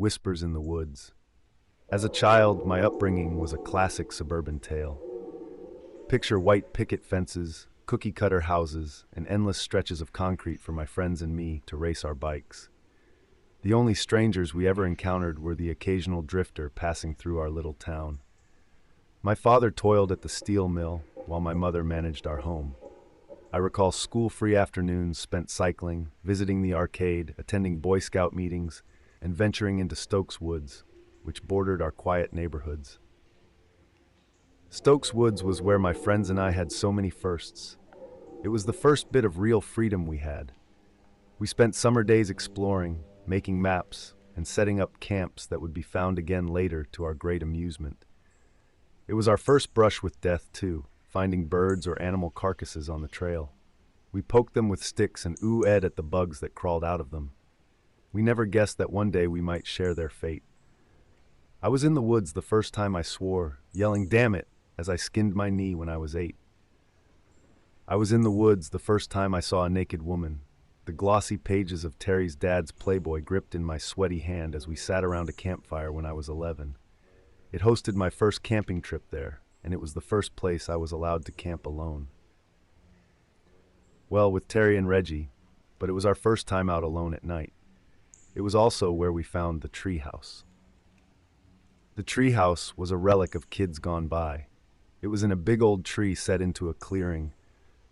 Whispers in the Woods. As a child, my upbringing was a classic suburban tale. Picture white picket fences, cookie-cutter houses, and endless stretches of concrete for my friends and me to race our bikes. The only strangers we ever encountered were the occasional drifter passing through our little town. My father toiled at the steel mill while my mother managed our home. I recall school-free afternoons spent cycling, visiting the arcade, attending Boy Scout meetings, and venturing into Stokes Woods, which bordered our quiet neighborhoods. Stokes Woods was where my friends and I had so many firsts. It was the first bit of real freedom we had. We spent summer days exploring, making maps, and setting up camps that would be found again later to our great amusement. It was our first brush with death, too, finding birds or animal carcasses on the trail. We poked them with sticks and ooh-ed at the bugs that crawled out of them. We never guessed that one day we might share their fate. I was in the woods the first time I swore, yelling "damn it" as I skinned my knee when I was 8. I was in the woods the first time I saw a naked woman, the glossy pages of Terry's dad's Playboy gripped in my sweaty hand as we sat around a campfire when I was 11. It hosted my first camping trip there, and it was the first place I was allowed to camp alone. Well, with Terry and Reggie, but it was our first time out alone at night. It was also where we found the treehouse. The treehouse was a relic of kids gone by. It was in a big old tree set into a clearing,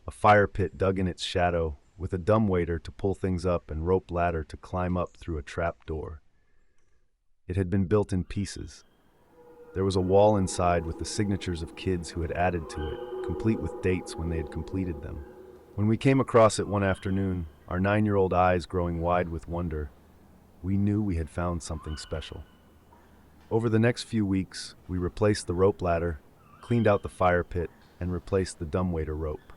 a fire pit dug in its shadow, with a dumbwaiter to pull things up and rope ladder to climb up through a trap door. It had been built in pieces. There was a wall inside with the signatures of kids who had added to it, complete with dates when they had completed them. When we came across it one afternoon, our 9-year-old eyes growing wide with wonder, we knew we had found something special. Over the next few weeks, we replaced the rope ladder, cleaned out the fire pit, and replaced the dumbwaiter rope.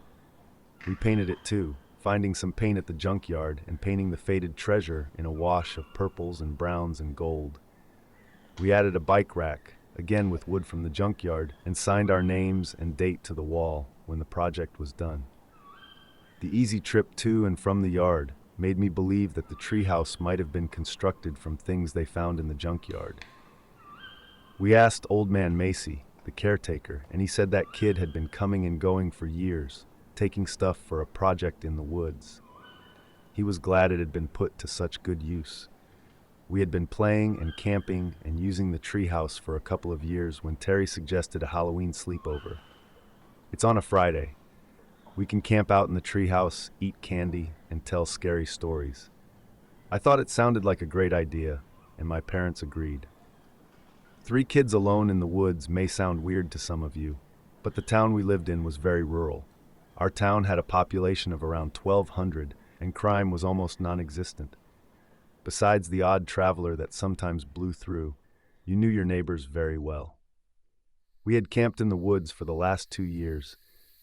We painted it too, finding some paint at the junkyard and painting the faded treasure in a wash of purples and browns and gold. We added a bike rack, again with wood from the junkyard, and signed our names and date to the wall when the project was done. The easy trip to and from the yard made me believe that the treehouse might have been constructed from things they found in the junkyard. We asked Old Man Macy, the caretaker, and he said that kid had been coming and going for years, taking stuff for a project in the woods. He was glad it had been put to such good use. We had been playing and camping and using the treehouse for a couple of years when Terry suggested a Halloween sleepover. It's on a Friday. We can camp out in the treehouse, eat candy, and tell scary stories. I thought it sounded like a great idea, and my parents agreed. 3 kids alone in the woods may sound weird to some of you, but the town we lived in was very rural. Our town had a population of around 1,200, and crime was almost non-existent. Besides the odd traveler that sometimes blew through, you knew your neighbors very well. We had camped in the woods for the last 2 years,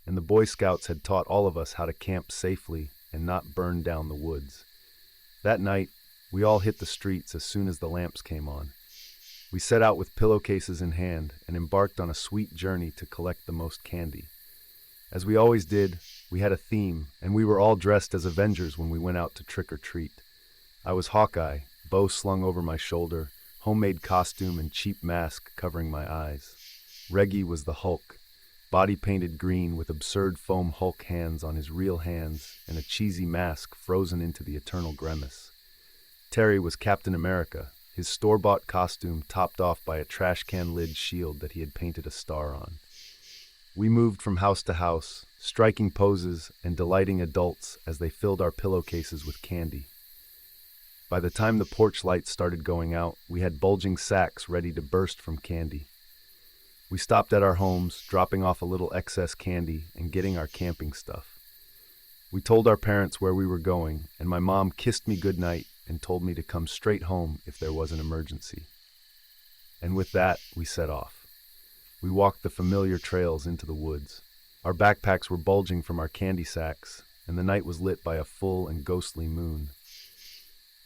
and the Boy Scouts had taught all of us how to camp safely and not burn down the woods. That night, we all hit the streets as soon as the lamps came on. We set out with pillowcases in hand and embarked on a sweet journey to collect the most candy. As we always did, we had a theme, and we were all dressed as Avengers when we went out to trick or treat. I was Hawkeye, bow slung over my shoulder, homemade costume and cheap mask covering my eyes. Reggie was the Hulk, body painted green with absurd foam Hulk hands on his real hands and a cheesy mask frozen into the eternal grimace. Terry was Captain America, his store-bought costume topped off by a trash can lid shield that he had painted a star on. We moved from house to house, striking poses and delighting adults as they filled our pillowcases with candy. By the time the porch lights started going out, we had bulging sacks ready to burst from candy. We stopped at our homes, dropping off a little excess candy and getting our camping stuff. We told our parents where we were going, and my mom kissed me goodnight and told me to come straight home if there was an emergency. And with that, we set off. We walked the familiar trails into the woods. Our backpacks were bulging from our candy sacks, and the night was lit by a full and ghostly moon.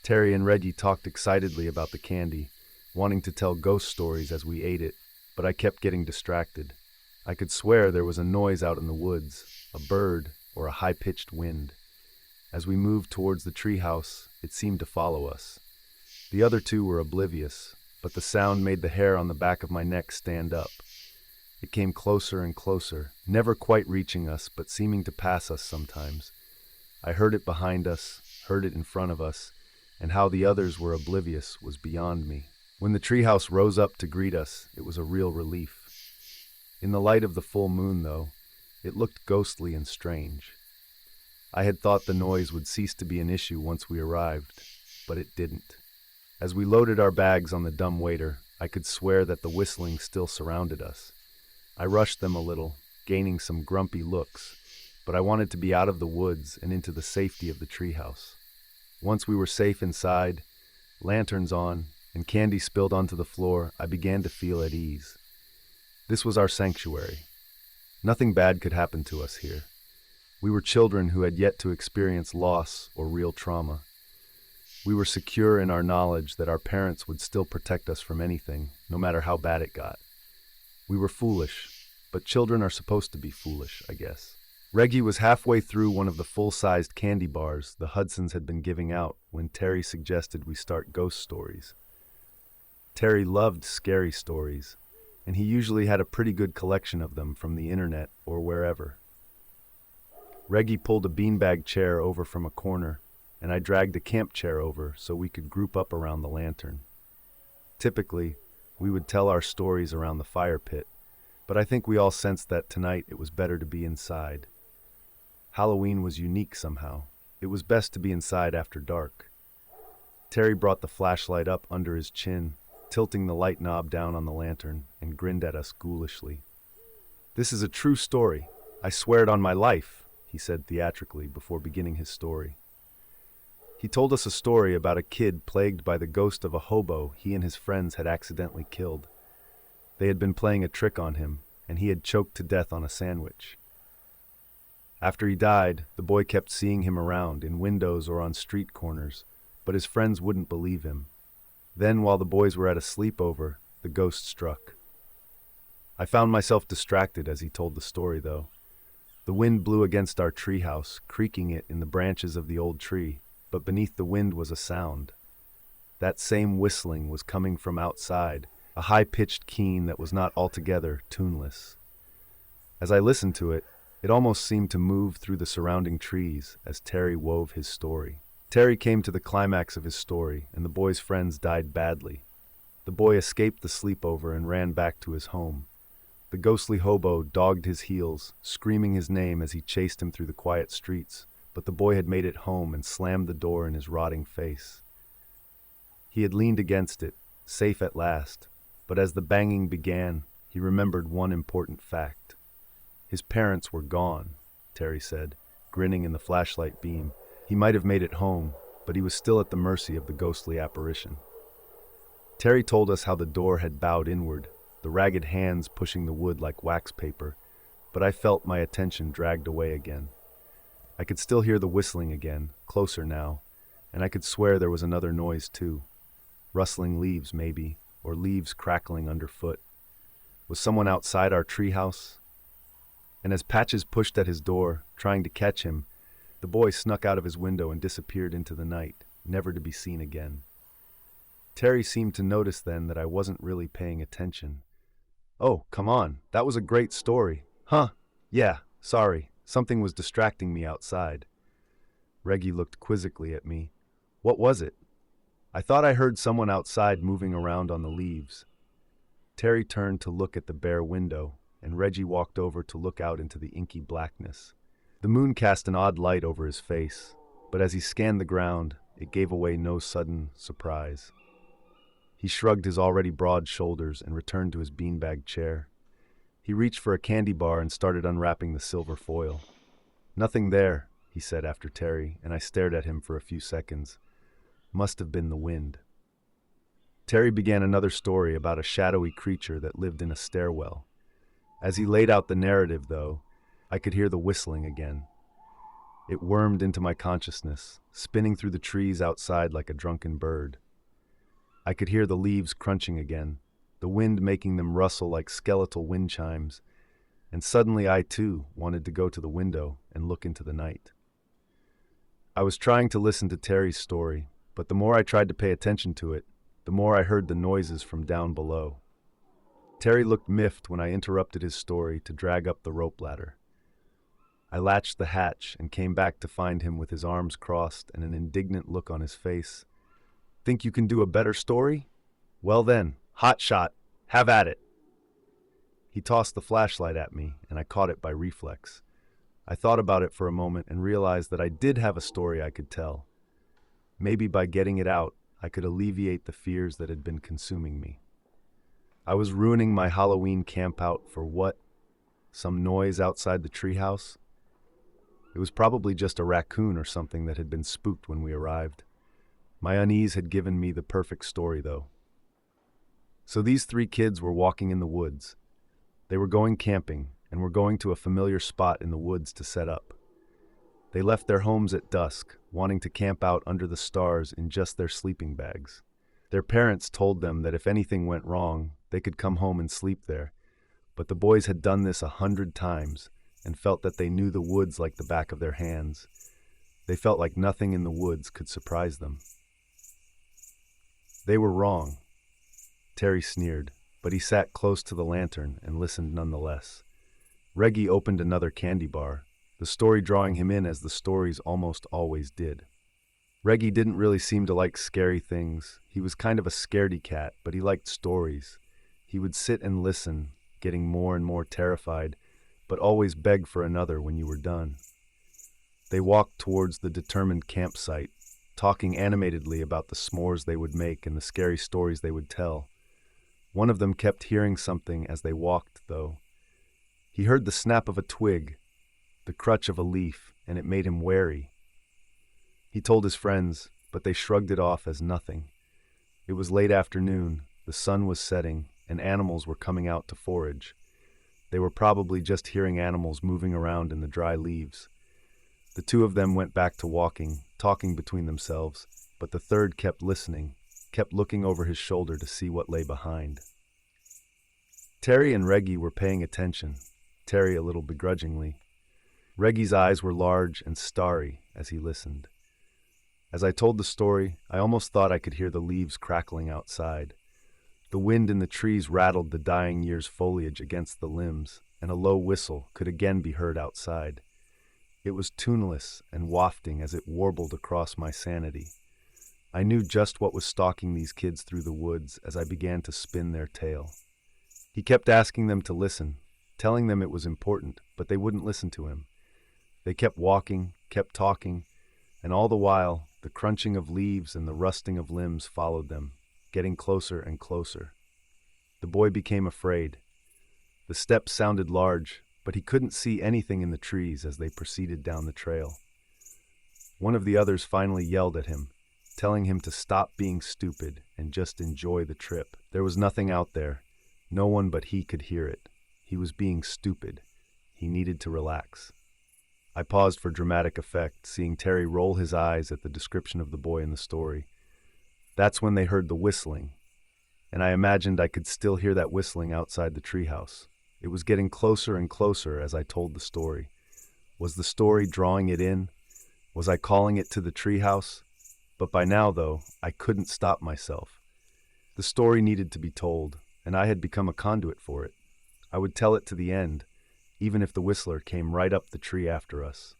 Terry and Reggie talked excitedly about the candy, wanting to tell ghost stories as we ate it, but I kept getting distracted. I could swear there was a noise out in the woods, a bird or a high-pitched wind. As we moved towards the treehouse, it seemed to follow us. The other two were oblivious, but the sound made the hair on the back of my neck stand up. It came closer and closer, never quite reaching us, but seeming to pass us sometimes. I heard it behind us, heard it in front of us, and how the others were oblivious was beyond me. When the treehouse rose up to greet us, it was a real relief. In the light of the full moon, though, it looked ghostly and strange. I had thought the noise would cease to be an issue once we arrived, but it didn't. As we loaded our bags on the dumbwaiter, I could swear that the whistling still surrounded us. I rushed them a little, gaining some grumpy looks, but I wanted to be out of the woods and into the safety of the treehouse. Once we were safe inside, lanterns on, and candy spilled onto the floor, I began to feel at ease. This was our sanctuary. Nothing bad could happen to us here. We were children who had yet to experience loss or real trauma. We were secure in our knowledge that our parents would still protect us from anything, no matter how bad it got. We were foolish, but children are supposed to be foolish, I guess. Reggie was halfway through one of the full-sized candy bars the Hudsons had been giving out when Terry suggested we start ghost stories. Terry loved scary stories, and he usually had a pretty good collection of them from the internet or wherever. Reggie pulled a beanbag chair over from a corner, and I dragged a camp chair over so we could group up around the lantern. Typically, we would tell our stories around the fire pit, but I think we all sensed that tonight it was better to be inside. Halloween was unique somehow. It was best to be inside after dark. Terry brought the flashlight up under his chin, tilting the light knob down on the lantern, and grinned at us ghoulishly. "This is a true story. I swear it on my life," he said theatrically before beginning his story. He told us a story about a kid plagued by the ghost of a hobo he and his friends had accidentally killed. They had been playing a trick on him, and he had choked to death on a sandwich. After he died, the boy kept seeing him around, in windows or on street corners, but his friends wouldn't believe him. Then, while the boys were at a sleepover, the ghost struck. I found myself distracted as he told the story, though. The wind blew against our treehouse, creaking it in the branches of the old tree, but beneath the wind was a sound. That same whistling was coming from outside, a high-pitched keen that was not altogether tuneless. As I listened to it, it almost seemed to move through the surrounding trees as Terry wove his story. Terry came to the climax of his story, and the boy's friends died badly. The boy escaped the sleepover and ran back to his home. The ghostly hobo dogged his heels, screaming his name as he chased him through the quiet streets, but the boy had made it home and slammed the door in his rotting face. He had leaned against it, safe at last, but as the banging began, he remembered one important fact. His parents were gone, Terry said, grinning in the flashlight beam. He might have made it home, but he was still at the mercy of the ghostly apparition. Terry told us how the door had bowed inward, the ragged hands pushing the wood like wax paper, but I felt my attention dragged away again. I could still hear the whistling again, closer now, and I could swear there was another noise too. Rustling leaves, maybe, or leaves crackling underfoot. Was someone outside our treehouse? And as Patches pushed at his door, trying to catch him, the boy snuck out of his window and disappeared into the night, never to be seen again. Terry seemed to notice then that I wasn't really paying attention. "Oh, come on, that was a great story." "Huh, yeah, sorry, something was distracting me outside." Reggie looked quizzically at me. "What was it?" "I thought I heard someone outside moving around on the leaves." Terry turned to look at the bare window, and Reggie walked over to look out into the inky blackness. The moon cast an odd light over his face, but as he scanned the ground, it gave away no sudden surprise. He shrugged his already broad shoulders and returned to his beanbag chair. He reached for a candy bar and started unwrapping the silver foil. "Nothing there," he said after Terry, and I stared at him for a few seconds. Must have been the wind. Terry began another story about a shadowy creature that lived in a stairwell. As he laid out the narrative, though, I could hear the whistling again. It wormed into my consciousness, spinning through the trees outside like a drunken bird. I could hear the leaves crunching again, the wind making them rustle like skeletal wind chimes, and suddenly I, too, wanted to go to the window and look into the night. I was trying to listen to Terry's story, but the more I tried to pay attention to it, the more I heard the noises from down below. Terry looked miffed when I interrupted his story to drag up the rope ladder. I latched the hatch and came back to find him with his arms crossed and an indignant look on his face. "Think you can do a better story? Well then, hot shot, have at it." He tossed the flashlight at me, and I caught it by reflex. I thought about it for a moment and realized that I did have a story I could tell. Maybe by getting it out, I could alleviate the fears that had been consuming me. I was ruining my Halloween campout for what? Some noise outside the treehouse? It was probably just a raccoon or something that had been spooked when we arrived. My unease had given me the perfect story, though. So these three kids were walking in the woods. They were going camping, and were going to a familiar spot in the woods to set up. They left their homes at dusk, wanting to camp out under the stars in just their sleeping bags. Their parents told them that if anything went wrong, they could come home and sleep there. But the boys had done this 100 times and felt that they knew the woods like the back of their hands. They felt like nothing in the woods could surprise them. They were wrong. Terry sneered, but he sat close to the lantern and listened nonetheless. Reggie opened another candy bar, the story drawing him in as the stories almost always did. Reggie didn't really seem to like scary things. He was kind of a scaredy cat, but he liked stories. He would sit and listen, getting more and more terrified, but always beg for another when you were done. They walked towards the determined campsite, talking animatedly about the s'mores they would make and the scary stories they would tell. One of them kept hearing something as they walked, though. He heard the snap of a twig, the crunch of a leaf, and it made him wary. He told his friends, but they shrugged it off as nothing. It was late afternoon, the sun was setting, and animals were coming out to forage. They were probably just hearing animals moving around in the dry leaves. The two of them went back to walking, talking between themselves, but the third kept listening, kept looking over his shoulder to see what lay behind. Terry and Reggie were paying attention, Terry a little begrudgingly. Reggie's eyes were large and starry as he listened. As I told the story, I almost thought I could hear the leaves crackling outside. The wind in the trees rattled the dying year's foliage against the limbs, and a low whistle could again be heard outside. It was tuneless and wafting as it warbled across my sanity. I knew just what was stalking these kids through the woods as I began to spin their tale. He kept asking them to listen, telling them it was important, but they wouldn't listen to him. They kept walking, kept talking, and all the while, the crunching of leaves and the rusting of limbs followed them, getting closer and closer. The boy became afraid. The steps sounded large, but he couldn't see anything in the trees as they proceeded down the trail. One of the others finally yelled at him, telling him to stop being stupid and just enjoy the trip. There was nothing out there. No one but he could hear it. He was being stupid. He needed to relax. I paused for dramatic effect, seeing Terry roll his eyes at the description of the boy in the story. That's when they heard the whistling, and I imagined I could still hear that whistling outside the treehouse. It was getting closer and closer as I told the story. Was the story drawing it in? Was I calling it to the treehouse? But by now, though, I couldn't stop myself. The story needed to be told, and I had become a conduit for it. I would tell it to the end, even if the whistler came right up the tree after us.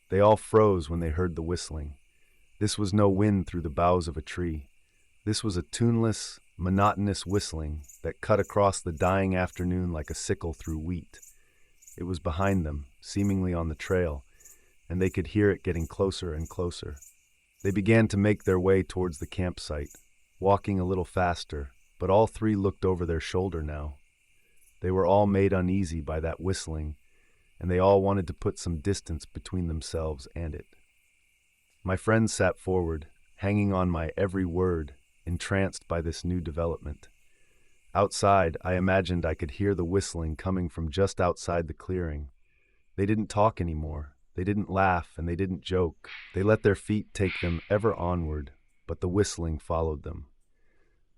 They all froze when they heard the whistling. This was no wind through the boughs of a tree. This was a tuneless, monotonous whistling that cut across the dying afternoon like a sickle through wheat. It was behind them, seemingly on the trail, and they could hear it getting closer and closer. They began to make their way towards the campsite, walking a little faster, but all three looked over their shoulder now. They were all made uneasy by that whistling, and they all wanted to put some distance between themselves and it. My friends sat forward, hanging on my every word, entranced by this new development. Outside, I imagined I could hear the whistling coming from just outside the clearing. They didn't talk anymore. They didn't laugh, and they didn't joke. They let their feet take them ever onward, but the whistling followed them.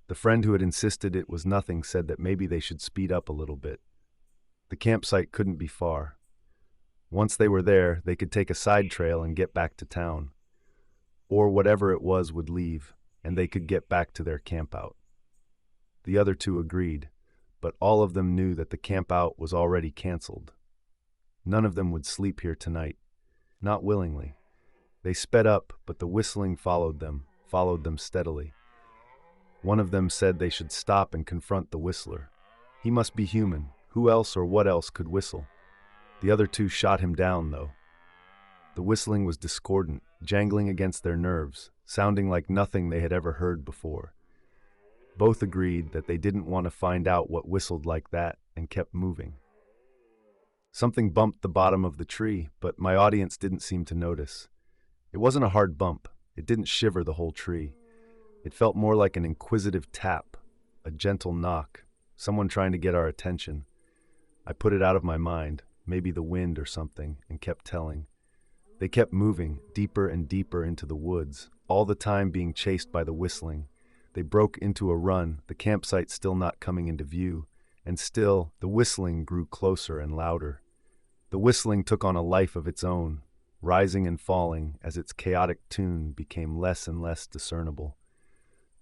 The friend who had insisted it was nothing said that maybe they should speed up a little bit. The campsite couldn't be far. Once they were there, they could take a side trail and get back to town. or whatever it was would leave, and they could get back to their campout. The other two agreed, but all of them knew that the campout was already canceled. None of them would sleep here tonight, not willingly. They sped up, but the whistling followed them steadily. One of them said they should stop and confront the whistler. He must be human. Who else or what else could whistle? The other two shot him down, though. The whistling was discordant, jangling against their nerves, sounding like nothing they had ever heard before. Both agreed that they didn't want to find out what whistled like that and kept moving. Something bumped the bottom of the tree, but my audience didn't seem to notice. It wasn't a hard bump. It didn't shiver the whole tree. It felt more like an inquisitive tap, a gentle knock, someone trying to get our attention. I put it out of my mind, maybe the wind or something, and kept telling. They kept moving, deeper and deeper into the woods, all the time being chased by the whistling. They broke into a run, the campsite still not coming into view, and still the whistling grew closer and louder. The whistling took on a life of its own, rising and falling as its chaotic tune became less and less discernible.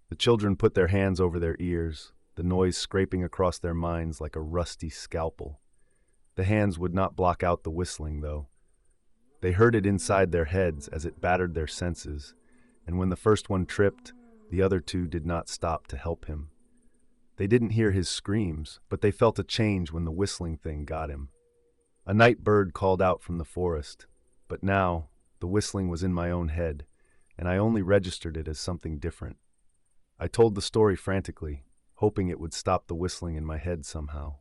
The children put their hands over their ears, the noise scraping across their minds like a rusty scalpel. The hands would not block out the whistling, though. They heard it inside their heads as it battered their senses, and when the first one tripped, the other two did not stop to help him. They didn't hear his screams, but they felt a change when the whistling thing got him. A night bird called out from the forest, but now the whistling was in my own head, and I only registered it as something different. I told the story frantically, hoping it would stop the whistling in my head somehow.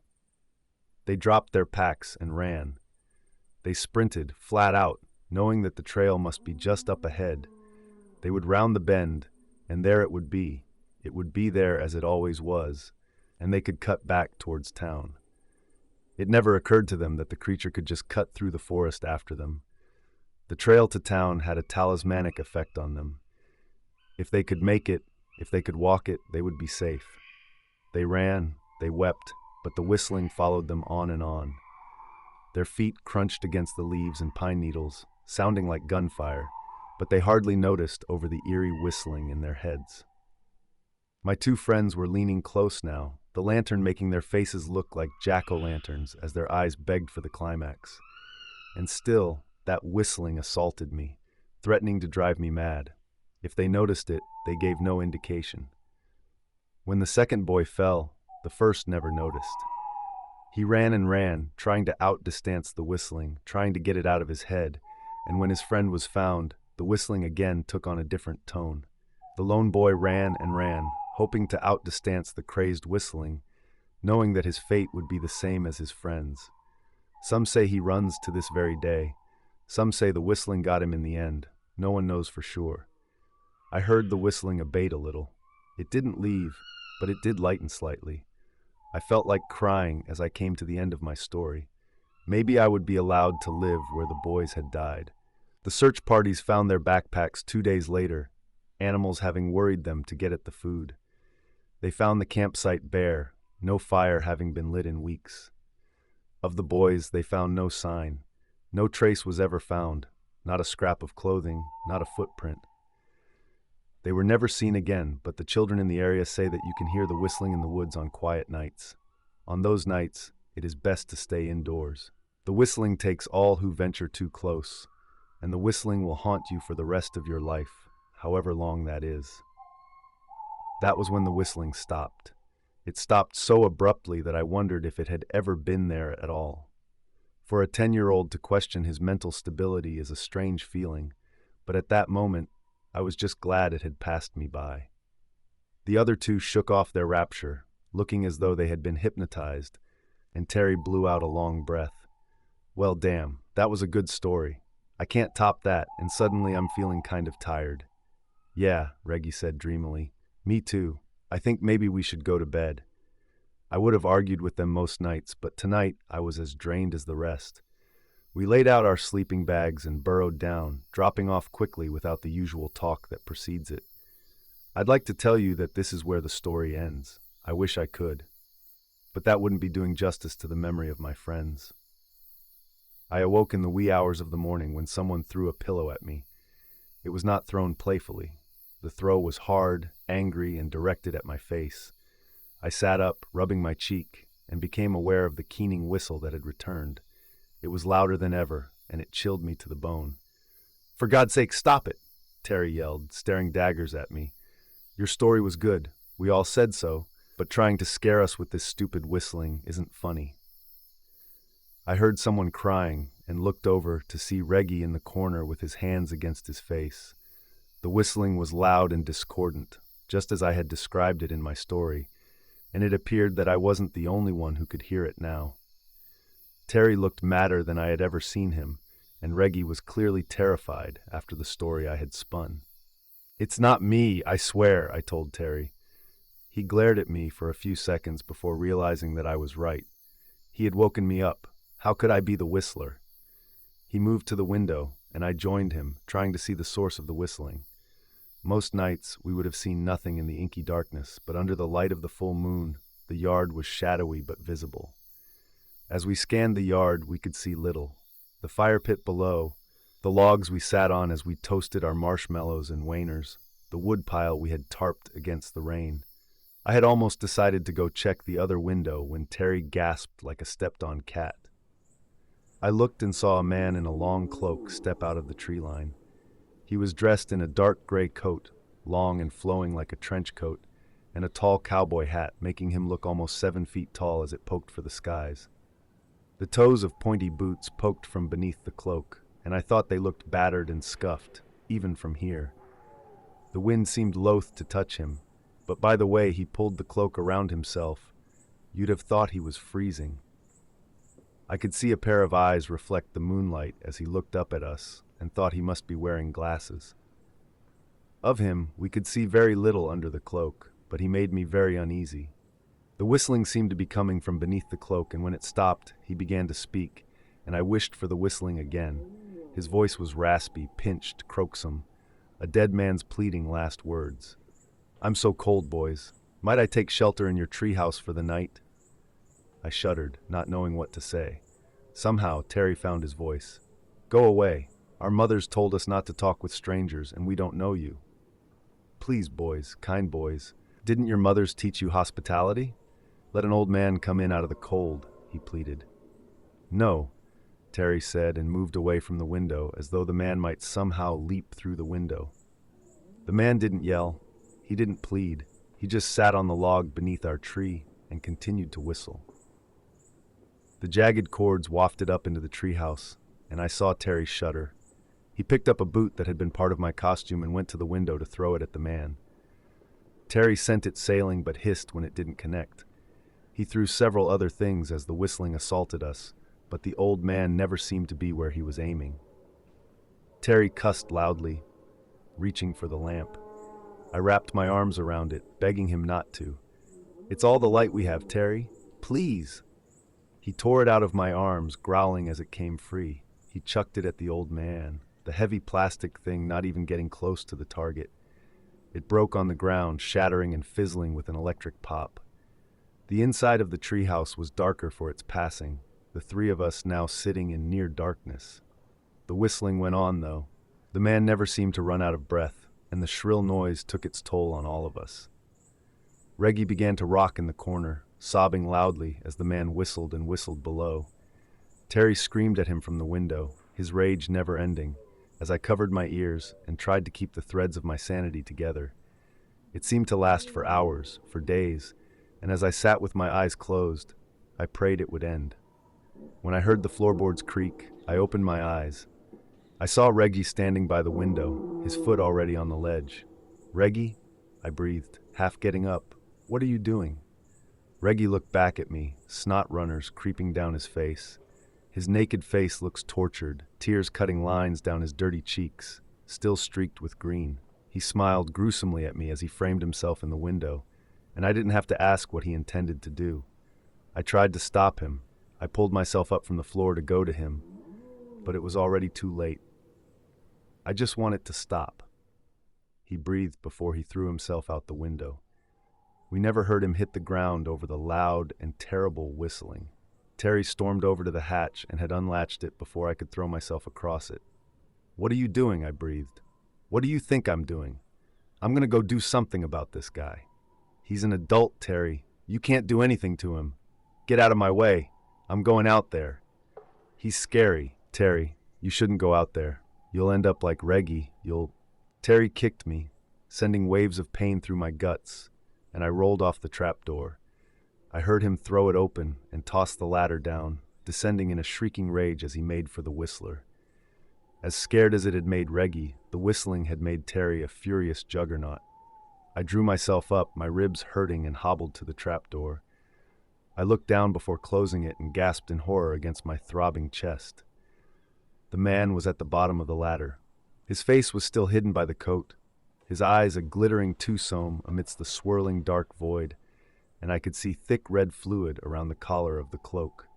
They dropped their packs and ran. They sprinted, flat out, knowing that the trail must be just up ahead. They would round the bend, and there it would be. It would be there as it always was, and they could cut back towards town. It never occurred to them that the creature could just cut through the forest after them. The trail to town had a talismanic effect on them. If they could make it, if they could walk it, they would be safe. They ran, they wept, but the whistling followed them on and on. Their feet crunched against the leaves and pine needles, sounding like gunfire, but they hardly noticed over the eerie whistling in their heads. My two friends were leaning close now, the lantern making their faces look like jack-o'-lanterns as their eyes begged for the climax. And still, that whistling assaulted me, threatening to drive me mad. If they noticed it, they gave no indication. When the second boy fell, the first never noticed. He ran and ran, trying to outdistance the whistling, trying to get it out of his head, and when his friend was found, the whistling again took on a different tone. The lone boy ran and ran, hoping to outdistance the crazed whistling, knowing that his fate would be the same as his friend's. Some say he runs to this very day. Some say the whistling got him in the end. No one knows for sure. I heard the whistling abate a little. It didn't leave, but it did lighten slightly. I felt like crying as I came to the end of my story. Maybe I would be allowed to live where the boys had died. The search parties found their backpacks 2 days later, animals having worried them to get at the food. They found the campsite bare, no fire having been lit in weeks. Of the boys, they found no sign. No trace was ever found, not a scrap of clothing, not a footprint. They were never seen again, but the children in the area say that you can hear the whistling in the woods on quiet nights. On those nights, it is best to stay indoors. The whistling takes all who venture too close, and the whistling will haunt you for the rest of your life, however long that is. That was when the whistling stopped. It stopped so abruptly that I wondered if it had ever been there at all. For a 10-year-old to question his mental stability is a strange feeling, but at that moment, I was just glad it had passed me by. The other two shook off their rapture, looking as though they had been hypnotized, and Terry blew out a long breath. Well, damn, that was a good story. I can't top that, and suddenly I'm feeling kind of tired. Yeah, Reggie said dreamily. Me too. I think maybe we should go to bed. I would have argued with them most nights, but tonight I was as drained as the rest. We laid out our sleeping bags and burrowed down, dropping off quickly without the usual talk that precedes it. I'd like to tell you that this is where the story ends. I wish I could. But that wouldn't be doing justice to the memory of my friends. I awoke in the wee hours of the morning when someone threw a pillow at me. It was not thrown playfully. The throw was hard, angry, and directed at my face. I sat up, rubbing my cheek, and became aware of the keening whistle that had returned. It was louder than ever, and it chilled me to the bone. "For God's sake, stop it!" Terry yelled, staring daggers at me. "Your story was good. We all said so, but trying to scare us with this stupid whistling isn't funny." I heard someone crying and looked over to see Reggie in the corner with his hands against his face. The whistling was loud and discordant, just as I had described it in my story, and it appeared that I wasn't the only one who could hear it now. Terry looked madder than I had ever seen him, and Reggie was clearly terrified after the story I had spun. "It's not me, I swear," I told Terry. He glared at me for a few seconds before realizing that I was right. He had woken me up. How could I be the whistler? He moved to the window, and I joined him, trying to see the source of the whistling. Most nights we would have seen nothing in the inky darkness, but under the light of the full moon, the yard was shadowy but visible. As we scanned the yard, we could see little. The fire pit below, the logs we sat on as we toasted our marshmallows and waners, the wood pile we had tarped against the rain. I had almost decided to go check the other window when Terry gasped like a stepped-on cat. I looked and saw a man in a long cloak step out of the tree line. He was dressed in a dark gray coat, long and flowing like a trench coat, and a tall cowboy hat, making him look almost 7 feet tall as it poked for the skies. The toes of pointy boots poked from beneath the cloak, and I thought they looked battered and scuffed, even from here. The wind seemed loath to touch him, but by the way he pulled the cloak around himself, you'd have thought he was freezing. I could see a pair of eyes reflect the moonlight as he looked up at us and thought he must be wearing glasses. Of him, we could see very little under the cloak, but he made me very uneasy. The whistling seemed to be coming from beneath the cloak, and when it stopped, he began to speak, and I wished for the whistling again. His voice was raspy, pinched, croaksome, a dead man's pleading last words. "I'm so cold, boys. Might I take shelter in your treehouse for the night?" I shuddered, not knowing what to say. Somehow, Terry found his voice. "Go away. Our mothers told us not to talk with strangers, and we don't know you." "Please, boys, kind boys. Didn't your mothers teach you hospitality? Let an old man come in out of the cold," he pleaded. "No," Terry said and moved away from the window as though the man might somehow leap through the window. The man didn't yell. He didn't plead. He just sat on the log beneath our tree and continued to whistle. The jagged chords wafted up into the treehouse, and I saw Terry shudder. He picked up a boot that had been part of my costume and went to the window to throw it at the man. Terry sent it sailing but hissed when it didn't connect. He threw several other things as the whistling assaulted us, but the old man never seemed to be where he was aiming. Terry cussed loudly, reaching for the lamp. I wrapped my arms around it, begging him not to. "It's all the light we have, Terry. Please!" He tore it out of my arms, growling as it came free. He chucked it at the old man, the heavy plastic thing not even getting close to the target. It broke on the ground, shattering and fizzling with an electric pop. The inside of the treehouse was darker for its passing, the three of us now sitting in near darkness. The whistling went on, though. The man never seemed to run out of breath, and the shrill noise took its toll on all of us. Reggie began to rock in the corner, sobbing loudly as the man whistled and whistled below. Terry screamed at him from the window, his rage never ending, as I covered my ears and tried to keep the threads of my sanity together. It seemed to last for hours, for days, and as I sat with my eyes closed, I prayed it would end. When I heard the floorboards creak, I opened my eyes. I saw Reggie standing by the window, his foot already on the ledge. "Reggie?" I breathed, half getting up. "What are you doing?" Reggie looked back at me, snot runners creeping down his face. His naked face looks tortured, tears cutting lines down his dirty cheeks, still streaked with green. He smiled gruesomely at me as he framed himself in the window, and I didn't have to ask what he intended to do. I tried to stop him. I pulled myself up from the floor to go to him, but it was already too late. "I just want it to stop," he breathed before he threw himself out the window. We never heard him hit the ground over the loud and terrible whistling. Terry stormed over to the hatch and had unlatched it before I could throw myself across it. "What are you doing?" I breathed. What do you think I'm doing? I'm gonna go do something about this guy. He's an adult, Terry. You can't do anything to him. Get out of my way. I'm going out there. He's scary, Terry. You shouldn't go out there. You'll end up like Reggie. Terry kicked me, sending waves of pain through my guts, and I rolled off the trapdoor. I heard him throw it open and toss the ladder down, descending in a shrieking rage as he made for the whistler. As scared as it had made Reggie, the whistling had made Terry a furious juggernaut. I drew myself up, my ribs hurting, and hobbled to the trapdoor. I looked down before closing it and gasped in horror against my throbbing chest. The man was at the bottom of the ladder. His face was still hidden by the coat, his eyes a glittering twosome amidst the swirling dark void, and I could see thick red fluid around the collar of the cloak.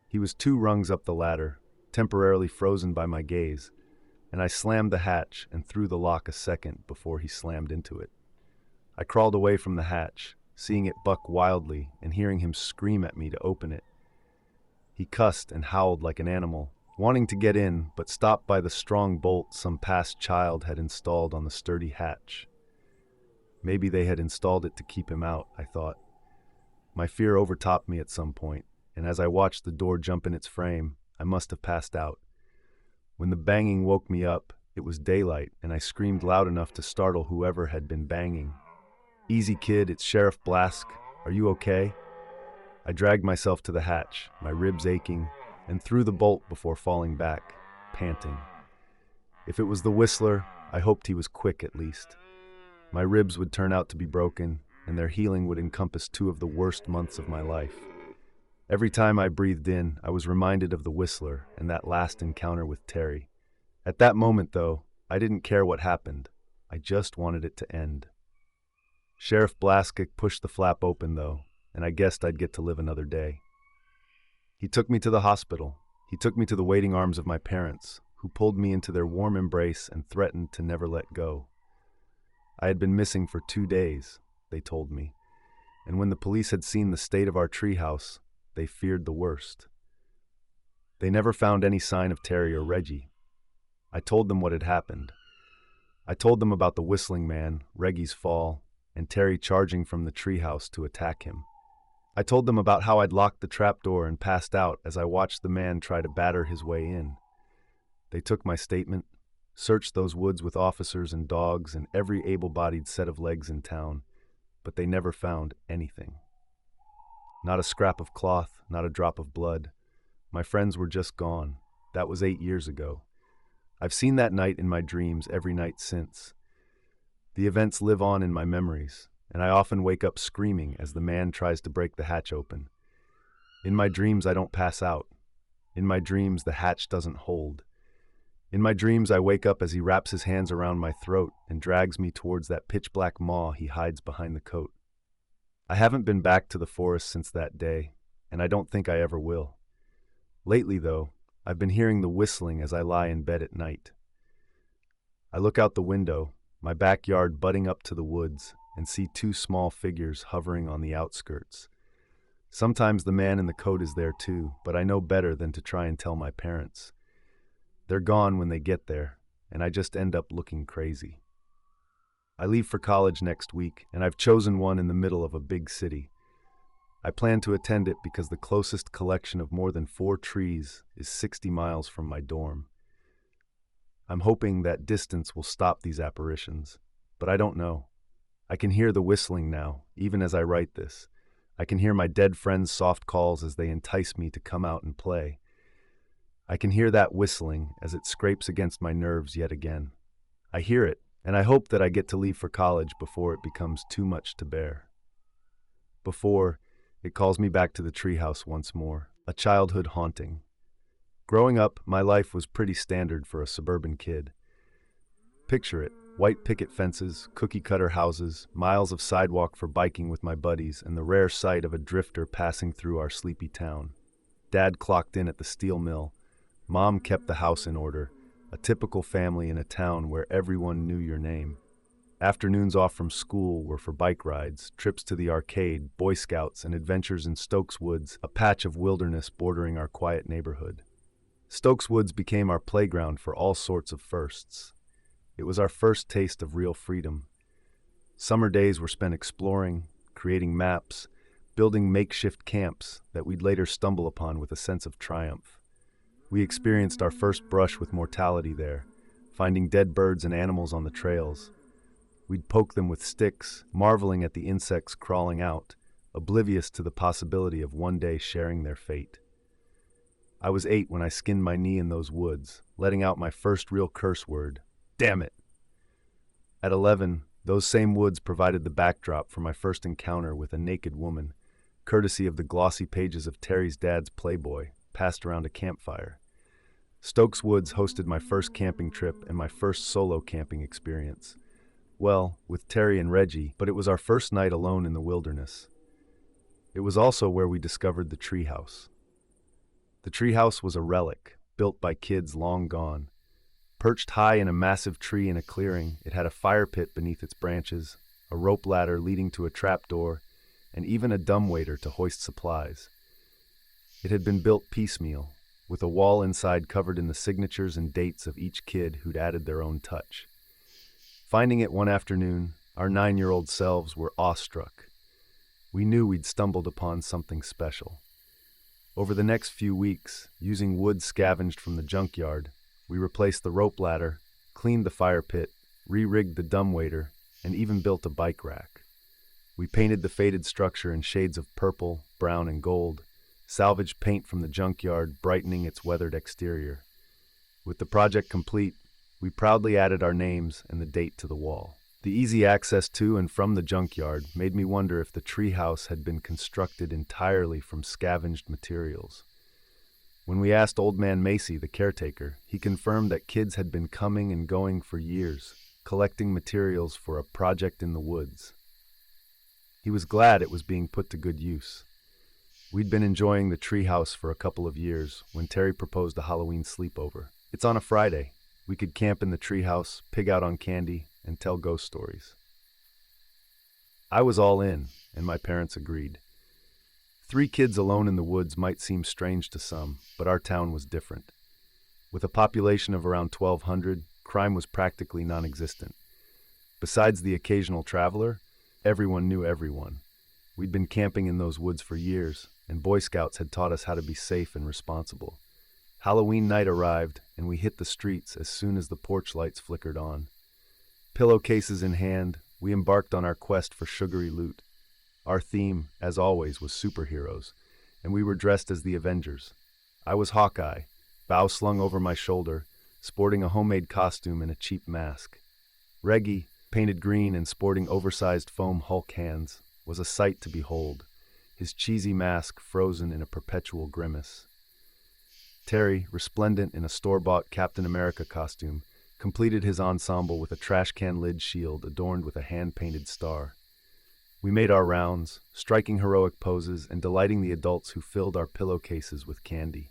He was 2 rungs up the ladder, temporarily frozen by my gaze, and I slammed the hatch and threw the lock a second before he slammed into it. I crawled away from the hatch, seeing it buck wildly and hearing him scream at me to open it. He cussed and howled like an animal, wanting to get in, but stopped by the strong bolt some past child had installed on the sturdy hatch. Maybe they had installed it to keep him out, I thought. My fear overtopped me at some point, and as I watched the door jump in its frame, I must have passed out. When the banging woke me up, it was daylight, and I screamed loud enough to startle whoever had been banging. "Easy, kid, it's Sheriff Blask. Are you okay?" I dragged myself to the hatch, my ribs aching, and threw the bolt before falling back, panting. If it was the whistler, I hoped he was quick at least. My ribs would turn out to be broken, and their healing would encompass 2 of the worst months of my life. Every time I breathed in, I was reminded of the whistler and that last encounter with Terry. At that moment, though, I didn't care what happened. I just wanted it to end. Sheriff Blaskic pushed the flap open, though, and I guessed I'd get to live another day. He took me to the hospital. He took me to the waiting arms of my parents, who pulled me into their warm embrace and threatened to never let go. I had been missing for 2 days, they told me, and when the police had seen the state of our treehouse, they feared the worst. They never found any sign of Terry or Reggie. I told them what had happened. I told them about the whistling man, Reggie's fall, and Terry charging from the treehouse to attack him. I told them about how I'd locked the trapdoor and passed out as I watched the man try to batter his way in. They took my statement, searched those woods with officers and dogs and every able-bodied set of legs in town, but they never found anything. Not a scrap of cloth, not a drop of blood. My friends were just gone. That was 8 years ago. I've seen that night in my dreams every night since. The events live on in my memories, and I often wake up screaming as the man tries to break the hatch open. In my dreams, I don't pass out. In my dreams, the hatch doesn't hold. In my dreams, I wake up as he wraps his hands around my throat and drags me towards that pitch-black maw he hides behind the coat. I haven't been back to the forest since that day, and I don't think I ever will. Lately, though, I've been hearing the whistling as I lie in bed at night. I look out the window, my backyard butting up to the woods, and see 2 small figures hovering on the outskirts. Sometimes the man in the coat is there too, but I know better than to try and tell my parents. They're gone when they get there, and I just end up looking crazy. I leave for college next week, and I've chosen one in the middle of a big city. I plan to attend it because the closest collection of more than 4 trees is 60 miles from my dorm. I'm hoping that distance will stop these apparitions, but I don't know. I can hear the whistling now, even as I write this. I can hear my dead friends' soft calls as they entice me to come out and play. I can hear that whistling as it scrapes against my nerves yet again. I hear it, and I hope that I get to leave for college before it becomes too much to bear. Before, it calls me back to the treehouse once more, a childhood haunting. Growing up, my life was pretty standard for a suburban kid. Picture it, white picket fences, cookie-cutter houses, miles of sidewalk for biking with my buddies, and the rare sight of a drifter passing through our sleepy town. Dad clocked in at the steel mill. Mom kept the house in order, a typical family in a town where everyone knew your name. Afternoons off from school were for bike rides, trips to the arcade, Boy Scouts, and adventures in Stokes Woods, a patch of wilderness bordering our quiet neighborhood. Stokes Woods became our playground for all sorts of firsts. It was our first taste of real freedom. Summer days were spent exploring, creating maps, building makeshift camps that we'd later stumble upon with a sense of triumph. We experienced our first brush with mortality there, finding dead birds and animals on the trails. We'd poke them with sticks, marveling at the insects crawling out, oblivious to the possibility of one day sharing their fate. I was 8 when I skinned my knee in those woods, letting out my first real curse word, damn it. At 11, those same woods provided the backdrop for my first encounter with a naked woman, courtesy of the glossy pages of Terry's dad's Playboy, passed around a campfire. Stokes Woods hosted my first camping trip and my first solo camping experience. Well, with Terry and Reggie, but it was our first night alone in the wilderness. It was also where we discovered the treehouse. The treehouse was a relic, built by kids long gone. Perched high in a massive tree in a clearing, it had a fire pit beneath its branches, a rope ladder leading to a trapdoor, and even a dumbwaiter to hoist supplies. It had been built piecemeal, with a wall inside covered in the signatures and dates of each kid who'd added their own touch. Finding it one afternoon, our 9-year-old selves were awestruck. We knew we'd stumbled upon something special. Over the next few weeks, using wood scavenged from the junkyard, we replaced the rope ladder, cleaned the fire pit, re-rigged the dumbwaiter, and even built a bike rack. We painted the faded structure in shades of purple, brown, and gold, salvaged paint from the junkyard brightening its weathered exterior. With the project complete, we proudly added our names and the date to the wall. The easy access to and from the junkyard made me wonder if the treehouse had been constructed entirely from scavenged materials. When we asked Old Man Macy, the caretaker, he confirmed that kids had been coming and going for years, collecting materials for a project in the woods. He was glad it was being put to good use. We'd been enjoying the treehouse for a couple of years when Terry proposed a Halloween sleepover. It's on a Friday. We could camp in the treehouse, pig out on candy, and tell ghost stories. I was all in, and my parents agreed. 3 kids alone in the woods might seem strange to some, but our town was different. With a population of around 1,200, crime was practically non-existent. Besides the occasional traveler, everyone knew everyone. We'd been camping in those woods for years, and Boy Scouts had taught us how to be safe and responsible. Halloween night arrived, and we hit the streets as soon as the porch lights flickered on. Pillowcases in hand, we embarked on our quest for sugary loot. Our theme, as always, was superheroes, and we were dressed as the Avengers. I was Hawkeye, bow slung over my shoulder, sporting a homemade costume and a cheap mask. Reggie, painted green and sporting oversized foam Hulk hands, was a sight to behold, his cheesy mask frozen in a perpetual grimace. Terry, resplendent in a store-bought Captain America costume, completed his ensemble with a trash can lid shield adorned with a hand-painted star. We made our rounds, striking heroic poses and delighting the adults who filled our pillowcases with candy.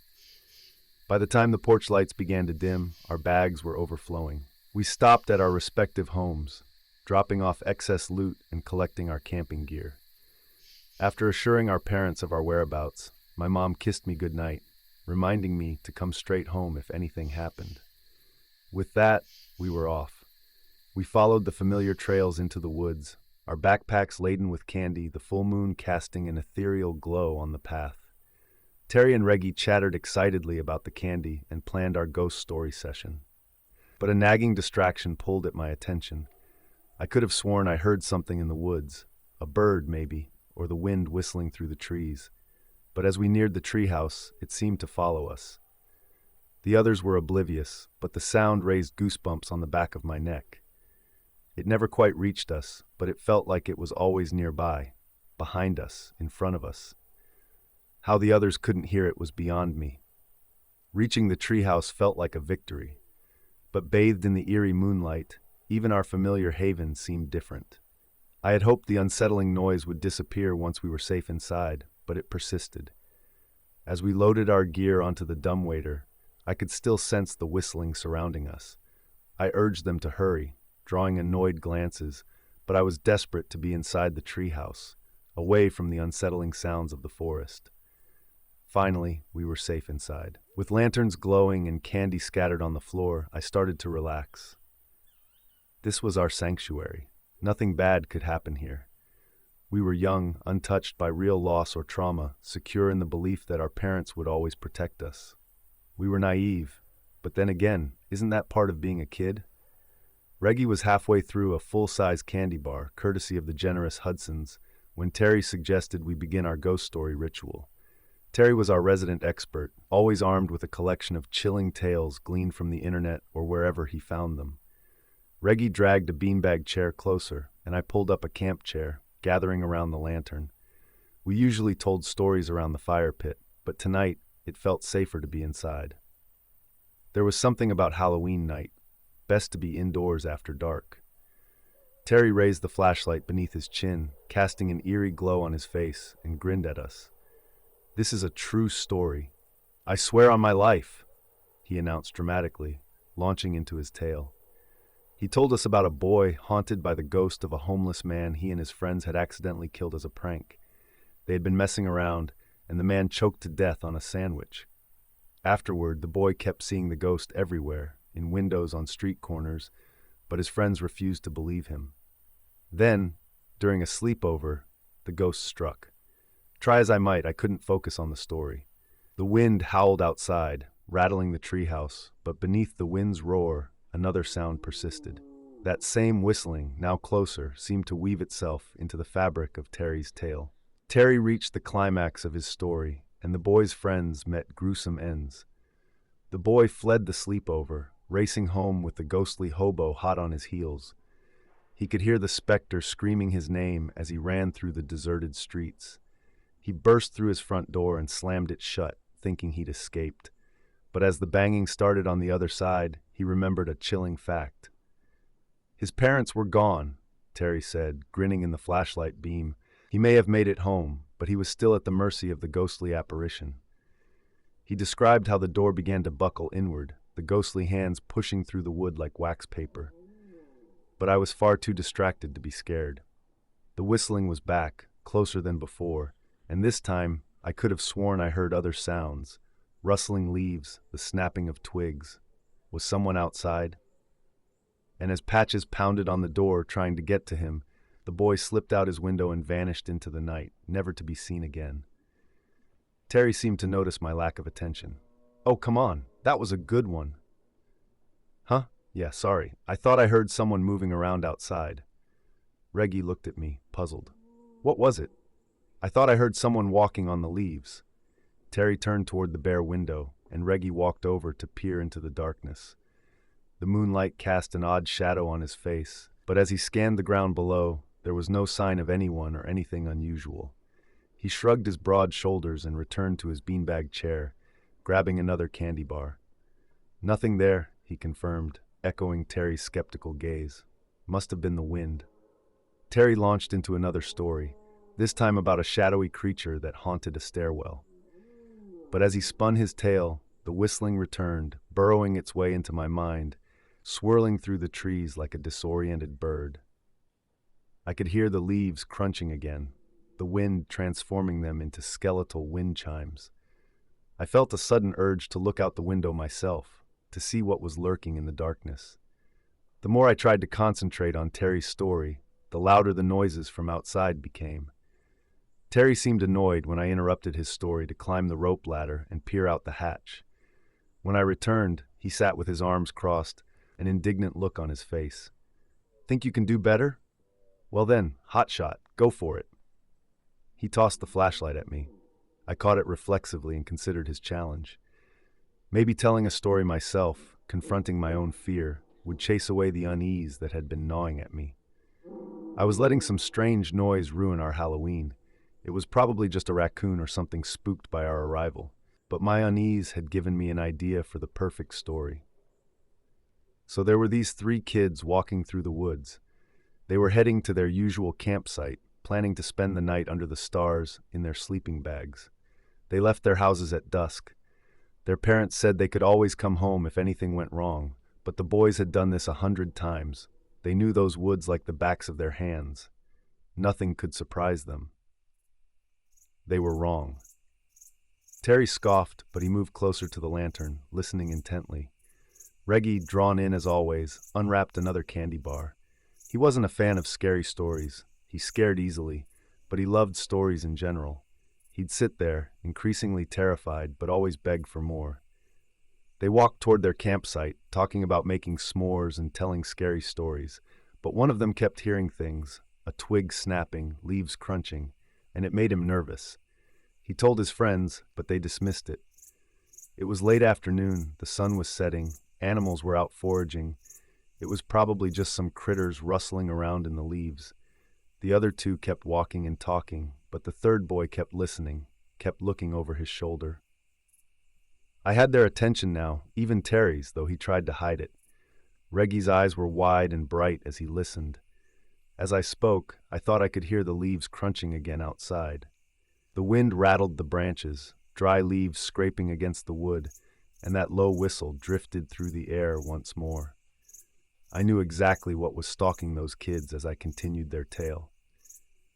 By the time the porch lights began to dim, our bags were overflowing. We stopped at our respective homes, dropping off excess loot and collecting our camping gear. After assuring our parents of our whereabouts, my mom kissed me goodnight, reminding me to come straight home if anything happened. With that, we were off. We followed the familiar trails into the woods, our backpacks laden with candy, the full moon casting an ethereal glow on the path. Terry and Reggie chattered excitedly about the candy and planned our ghost story session. But a nagging distraction pulled at my attention. I could have sworn I heard something in the woods, a bird maybe, or the wind whistling through the trees. But as we neared the treehouse, it seemed to follow us. The others were oblivious, but the sound raised goosebumps on the back of my neck. It never quite reached us, but it felt like it was always nearby, behind us, in front of us. How the others couldn't hear it was beyond me. Reaching the treehouse felt like a victory, but bathed in the eerie moonlight, even our familiar haven seemed different. I had hoped the unsettling noise would disappear once we were safe inside, but it persisted. As we loaded our gear onto the dumbwaiter, I could still sense the whistling surrounding us. I urged them to hurry, drawing annoyed glances, but I was desperate to be inside the treehouse, away from the unsettling sounds of the forest. Finally, we were safe inside. With lanterns glowing and candy scattered on the floor, I started to relax. This was our sanctuary. Nothing bad could happen here. We were young, untouched by real loss or trauma, secure in the belief that our parents would always protect us. We were naive, but then again, isn't that part of being a kid? Reggie was halfway through a full-size candy bar, courtesy of the generous Hudsons, when Terry suggested we begin our ghost story ritual. Terry was our resident expert, always armed with a collection of chilling tales gleaned from the internet or wherever he found them. Reggie dragged a beanbag chair closer, and I pulled up a camp chair, gathering around the lantern. We usually told stories around the fire pit, but tonight it felt safer to be inside. There was something about Halloween night, best to be indoors after dark. Terry raised the flashlight beneath his chin, casting an eerie glow on his face, and grinned at us. "This is a true story. I swear on my life," he announced dramatically, launching into his tale. He told us about a boy haunted by the ghost of a homeless man he and his friends had accidentally killed as a prank. They had been messing around, and the man choked to death on a sandwich. Afterward, the boy kept seeing the ghost everywhere, in windows on street corners, but his friends refused to believe him. Then, during a sleepover, the ghost struck. Try as I might, I couldn't focus on the story. The wind howled outside, rattling the treehouse, but beneath the wind's roar, another sound persisted. That same whistling, now closer, seemed to weave itself into the fabric of Terry's tale. Terry reached the climax of his story, and the boy's friends met gruesome ends. The boy fled the sleepover, racing home with the ghostly hobo hot on his heels. He could hear the specter screaming his name as he ran through the deserted streets. He burst through his front door and slammed it shut, thinking he'd escaped. But as the banging started on the other side, he remembered a chilling fact. His parents were gone, Terry said, grinning in the flashlight beam. He may have made it home, but he was still at the mercy of the ghostly apparition. He described how the door began to buckle inward, the ghostly hands pushing through the wood like wax paper. But I was far too distracted to be scared. The whistling was back, closer than before, and this time I could have sworn I heard other sounds. Rustling leaves, the snapping of twigs. Was someone outside? And as Patches pounded on the door trying to get to him, the boy slipped out his window and vanished into the night, never to be seen again. Terry seemed to notice my lack of attention. "Oh, come on, that was a good one." "Huh? Yeah, sorry. I thought I heard someone moving around outside." Reggie looked at me, puzzled. "What was it?" "I thought I heard someone walking on the leaves." Terry turned toward the bare window, and Reggie walked over to peer into the darkness. The moonlight cast an odd shadow on his face, but as he scanned the ground below, there was no sign of anyone or anything unusual. He shrugged his broad shoulders and returned to his beanbag chair, grabbing another candy bar. "Nothing there," he confirmed, echoing Terry's skeptical gaze. "Must have been the wind." Terry launched into another story, this time about a shadowy creature that haunted a stairwell. But as he spun his tale, the whistling returned, burrowing its way into my mind, swirling through the trees like a disoriented bird. I could hear the leaves crunching again, the wind transforming them into skeletal wind chimes. I felt a sudden urge to look out the window myself, to see what was lurking in the darkness. The more I tried to concentrate on Terry's story, the louder the noises from outside became. Terry seemed annoyed when I interrupted his story to climb the rope ladder and peer out the hatch. When I returned, he sat with his arms crossed, an indignant look on his face. "Think you can do better? Well then, hotshot, go for it." He tossed the flashlight at me. I caught it reflexively and considered his challenge. Maybe telling a story myself, confronting my own fear, would chase away the unease that had been gnawing at me. I was letting some strange noise ruin our Halloween. It was probably just a raccoon or something spooked by our arrival, but my unease had given me an idea for the perfect story. So there were these 3 kids walking through the woods. They were heading to their usual campsite, planning to spend the night under the stars in their sleeping bags. They left their houses at dusk. Their parents said they could always come home if anything went wrong, but the boys had done this 100 times. They knew those woods like the backs of their hands. Nothing could surprise them. They were wrong. Terry scoffed, but he moved closer to the lantern, listening intently. Reggie, drawn in as always, unwrapped another candy bar. He wasn't a fan of scary stories. He scared easily, but he loved stories in general. He'd sit there, increasingly terrified, but always beg for more. They walked toward their campsite, talking about making s'mores and telling scary stories, but one of them kept hearing things, a twig snapping, leaves crunching, and it made him nervous. He told his friends, but they dismissed it. It was late afternoon, the sun was setting, animals were out foraging. It was probably just some critters rustling around in the leaves. The other two kept walking and talking, but the third boy kept listening, kept looking over his shoulder. I had their attention now, even Terry's, though he tried to hide it. Reggie's eyes were wide and bright as he listened. As I spoke, I thought I could hear the leaves crunching again outside. The wind rattled the branches, dry leaves scraping against the wood, and that low whistle drifted through the air once more. I knew exactly what was stalking those kids as I continued their tale.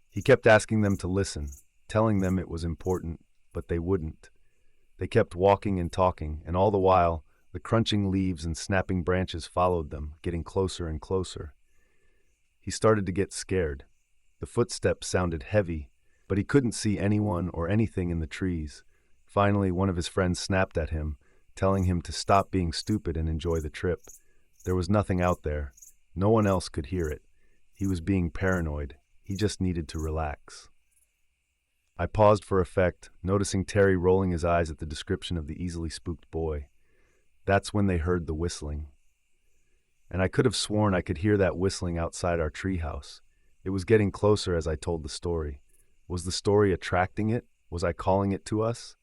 He kept asking them to listen, telling them it was important, but they wouldn't. They kept walking and talking, and all the while, the crunching leaves and snapping branches followed them, getting closer and closer. He started to get scared. The footsteps sounded heavy, but he couldn't see anyone or anything in the trees. Finally, one of his friends snapped at him, telling him to stop being stupid and enjoy the trip. There was nothing out there. No one else could hear it. He was being paranoid. He just needed to relax. I paused for effect, noticing Terry rolling his eyes at the description of the easily spooked boy. That's when they heard the whistling. And I could have sworn I could hear that whistling outside our treehouse. It was getting closer as I told the story. Was the story attracting it? Was I calling it to us?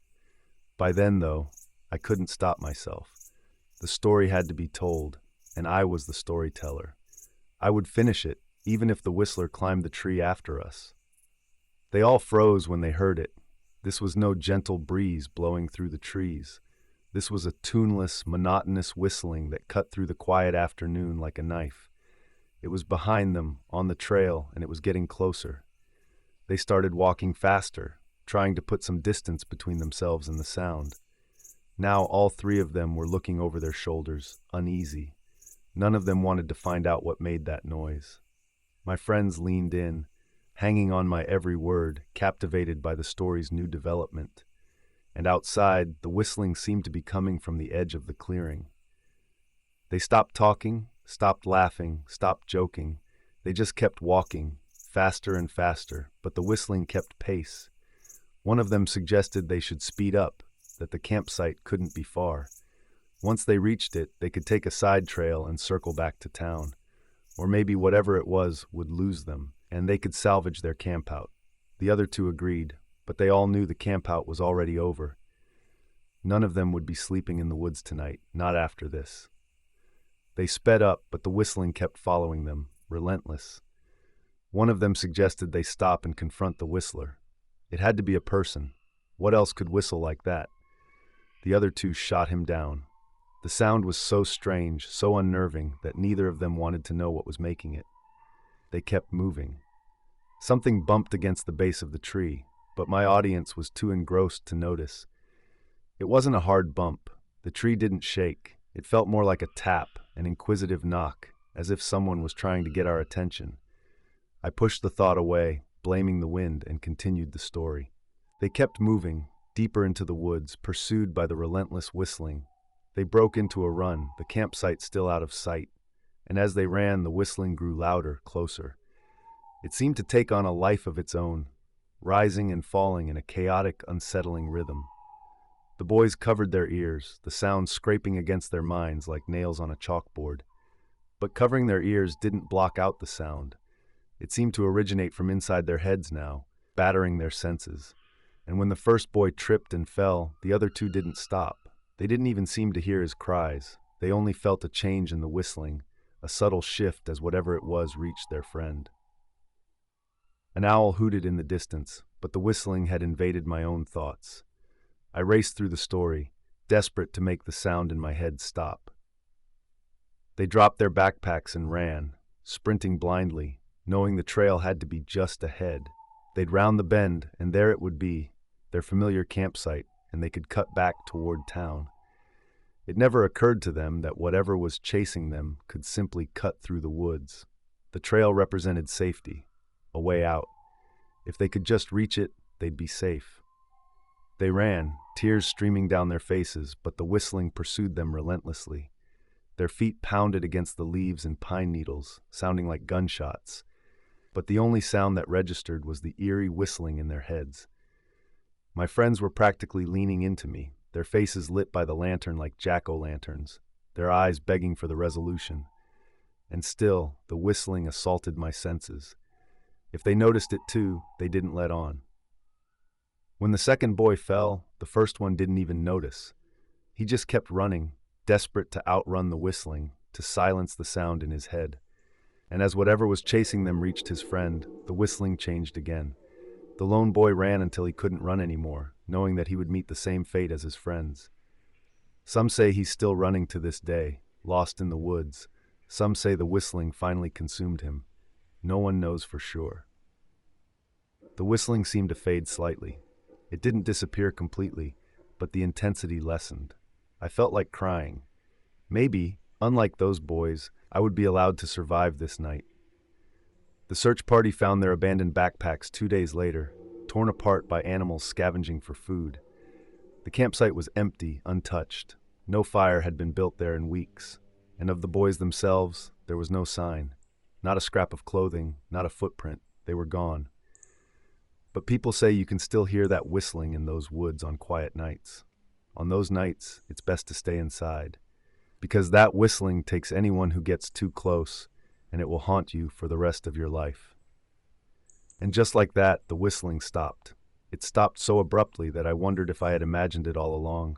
By then, though, I couldn't stop myself. The story had to be told, and I was the storyteller. I would finish it, even if the whistler climbed the tree after us. They all froze when they heard it. This was no gentle breeze blowing through the trees. This was a tuneless, monotonous whistling that cut through the quiet afternoon like a knife. It was behind them, on the trail, and it was getting closer. They started walking faster, trying to put some distance between themselves and the sound. Now all three of them were looking over their shoulders, uneasy. None of them wanted to find out what made that noise. My friends leaned in, hanging on my every word, captivated by the story's new development. And outside, the whistling seemed to be coming from the edge of the clearing. They stopped talking, stopped laughing, stopped joking. They just kept walking, faster and faster, but the whistling kept pace. One of them suggested they should speed up, that the campsite couldn't be far. Once they reached it, they could take a side trail and circle back to town. Or maybe whatever it was would lose them, and they could salvage their campout. The other two agreed, but they all knew the campout was already over. None of them would be sleeping in the woods tonight, not after this. They sped up, but the whistling kept following them, relentless. One of them suggested they stop and confront the whistler. It had to be a person. What else could whistle like that? The other two shot him down. The sound was so strange, so unnerving, that neither of them wanted to know what was making it. They kept moving. Something bumped against the base of the tree, but my audience was too engrossed to notice. It wasn't a hard bump. The tree didn't shake. It felt more like a tap, an inquisitive knock, as if someone was trying to get our attention. I pushed the thought away, blaming the wind, and continued the story. They kept moving, deeper into the woods, pursued by the relentless whistling. They broke into a run, the campsite still out of sight, and as they ran, the whistling grew louder, closer. It seemed to take on a life of its own, rising and falling in a chaotic, unsettling rhythm. The boys covered their ears, the sound scraping against their minds like nails on a chalkboard. But covering their ears didn't block out the sound. It seemed to originate from inside their heads now, battering their senses. And when the first boy tripped and fell, the other two didn't stop. They didn't even seem to hear his cries. They only felt a change in the whistling, a subtle shift as whatever it was reached their friend. An owl hooted in the distance, but the whistling had invaded my own thoughts. I raced through the story, desperate to make the sound in my head stop. They dropped their backpacks and ran, sprinting blindly, knowing the trail had to be just ahead. They'd round the bend, and there it would be, their familiar campsite, and they could cut back toward town. It never occurred to them that whatever was chasing them could simply cut through the woods. The trail represented safety, a way out. If they could just reach it, they'd be safe. They ran, tears streaming down their faces, but the whistling pursued them relentlessly. Their feet pounded against the leaves and pine needles, sounding like gunshots. But the only sound that registered was the eerie whistling in their heads. My friends were practically leaning into me, their faces lit by the lantern like jack-o'-lanterns, their eyes begging for the resolution. And still, the whistling assaulted my senses. If they noticed it too, they didn't let on. When the second boy fell, the first one didn't even notice. He just kept running, desperate to outrun the whistling, to silence the sound in his head. And as whatever was chasing them reached his friend, the whistling changed again. The lone boy ran until he couldn't run anymore, knowing that he would meet the same fate as his friends. Some say he's still running to this day, lost in the woods. Some say the whistling finally consumed him. No one knows for sure. The whistling seemed to fade slightly. It didn't disappear completely, but the intensity lessened. I felt like crying. Maybe, unlike those boys, I would be allowed to survive this night. The search party found their abandoned backpacks 2 days later, torn apart by animals scavenging for food. The campsite was empty, untouched. No fire had been built there in weeks. And of the boys themselves, there was no sign. Not a scrap of clothing, not a footprint. They were gone. But people say you can still hear that whistling in those woods on quiet nights. On those nights, it's best to stay inside, because that whistling takes anyone who gets too close, and it will haunt you for the rest of your life. And just like that, the whistling stopped. It stopped so abruptly that I wondered if I had imagined it all along.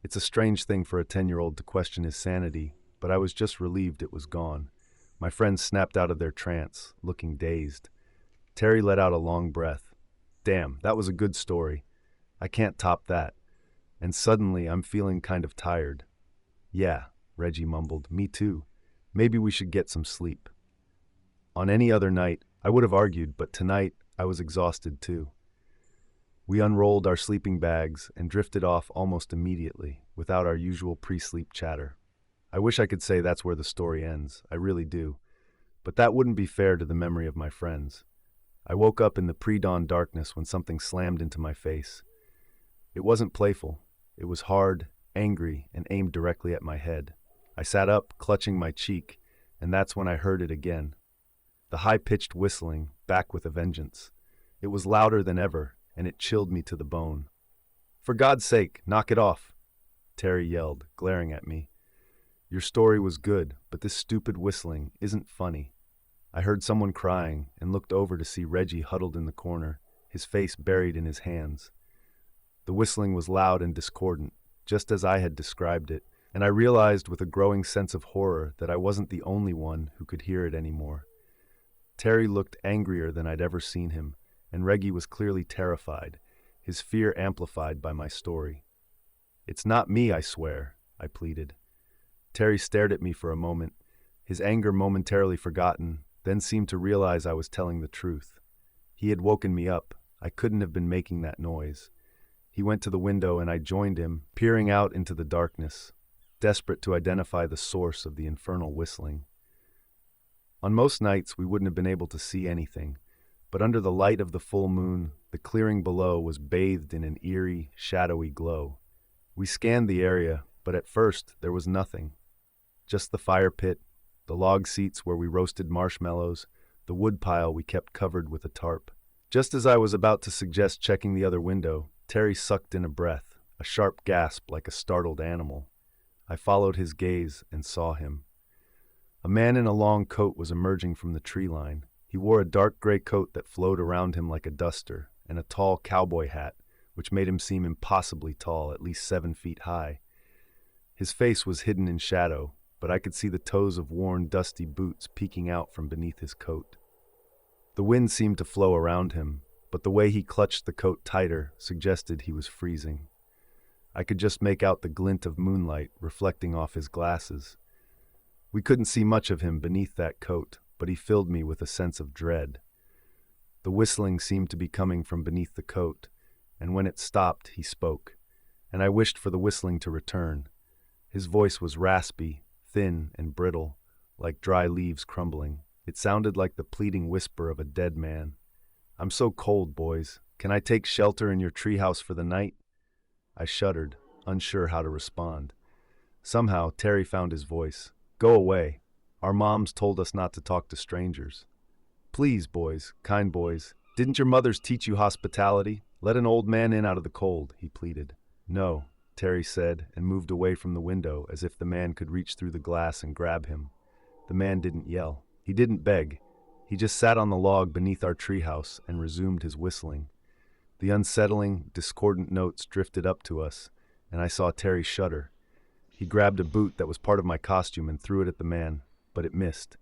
It's a strange thing for a 10-year-old to question his sanity, but I was just relieved it was gone. My friends snapped out of their trance, looking dazed. Terry let out a long breath. Damn, that was a good story. I can't top that. And suddenly I'm feeling kind of tired. Yeah, Reggie mumbled, me too. Maybe we should get some sleep. On any other night, I would have argued, but tonight I was exhausted too. We unrolled our sleeping bags and drifted off almost immediately, without our usual pre-sleep chatter. I wish I could say that's where the story ends, I really do. But that wouldn't be fair to the memory of my friends. I woke up in the pre-dawn darkness when something slammed into my face. It wasn't playful. It was hard, angry, and aimed directly at my head. I sat up, clutching my cheek, and that's when I heard it again. The high-pitched whistling, back with a vengeance. It was louder than ever, and it chilled me to the bone. For God's sake, knock it off, Terry yelled, glaring at me. Your story was good, but this stupid whistling isn't funny. I heard someone crying and looked over to see Reggie huddled in the corner, his face buried in his hands. The whistling was loud and discordant, just as I had described it, and I realized with a growing sense of horror that I wasn't the only one who could hear it anymore. Terry looked angrier than I'd ever seen him, and Reggie was clearly terrified, his fear amplified by my story. It's not me, I swear, I pleaded. Terry stared at me for a moment, his anger momentarily forgotten, then seemed to realize I was telling the truth. He had woken me up. I couldn't have been making that noise. He went to the window and I joined him, peering out into the darkness, desperate to identify the source of the infernal whistling. On most nights, we wouldn't have been able to see anything, but under the light of the full moon, the clearing below was bathed in an eerie, shadowy glow. We scanned the area, but at first there was nothing. Just the fire pit, the log seats where we roasted marshmallows, the woodpile we kept covered with a tarp. Just as I was about to suggest checking the other window, Terry sucked in a breath, a sharp gasp like a startled animal. I followed his gaze and saw him. A man in a long coat was emerging from the tree line. He wore a dark gray coat that flowed around him like a duster, and a tall cowboy hat, which made him seem impossibly tall, at least 7 feet high. His face was hidden in shadow, but I could see the toes of worn, dusty boots peeking out from beneath his coat. The wind seemed to flow around him, but the way he clutched the coat tighter suggested he was freezing. I could just make out the glint of moonlight reflecting off his glasses. We couldn't see much of him beneath that coat, but he filled me with a sense of dread. The whistling seemed to be coming from beneath the coat, and when it stopped, he spoke, and I wished for the whistling to return. His voice was raspy, thin, and brittle, like dry leaves crumbling. It sounded like the pleading whisper of a dead man. "I'm so cold, boys. Can I take shelter in your treehouse for the night?" I shuddered, unsure how to respond. Somehow, Terry found his voice. "Go away. Our moms told us not to talk to strangers." "Please, boys, kind boys. Didn't your mothers teach you hospitality? Let an old man in out of the cold," he pleaded. "No," Terry said, and moved away from the window as if the man could reach through the glass and grab him. The man didn't yell. He didn't beg. He just sat on the log beneath our treehouse and resumed his whistling. The unsettling, discordant notes drifted up to us, and I saw Terry shudder. He grabbed a boot that was part of my costume and threw it at the man, but it missed.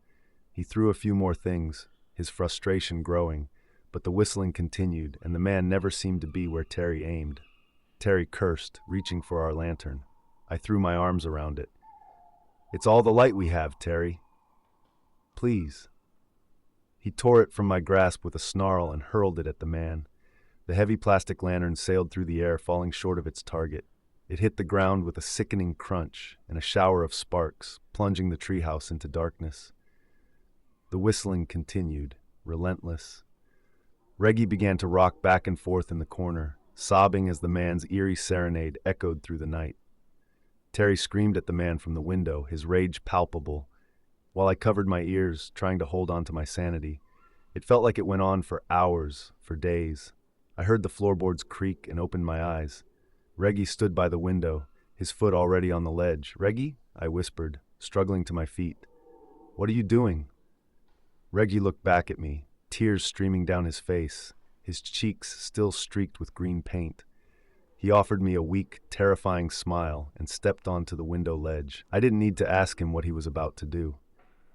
He threw a few more things, his frustration growing, but the whistling continued, and the man never seemed to be where Terry aimed. Terry cursed, reaching for our lantern. I threw my arms around it. "It's all the light we have, Terry. Please." He tore it from my grasp with a snarl and hurled it at the man. The heavy plastic lantern sailed through the air, falling short of its target. It hit the ground with a sickening crunch and a shower of sparks, plunging the treehouse into darkness. The whistling continued, relentless. Reggie began to rock back and forth in the corner, sobbing as the man's eerie serenade echoed through the night. Terry screamed at the man from the window, his rage palpable, while I covered my ears, trying to hold on to my sanity. It felt like it went on for hours, for days. I heard the floorboards creak and opened my eyes. Reggie stood by the window, his foot already on the ledge. "Reggie?" I whispered, struggling to my feet. "What are you doing?" Reggie looked back at me, tears streaming down his face, his cheeks still streaked with green paint. He offered me a weak, terrifying smile and stepped onto the window ledge. I didn't need to ask him what he was about to do.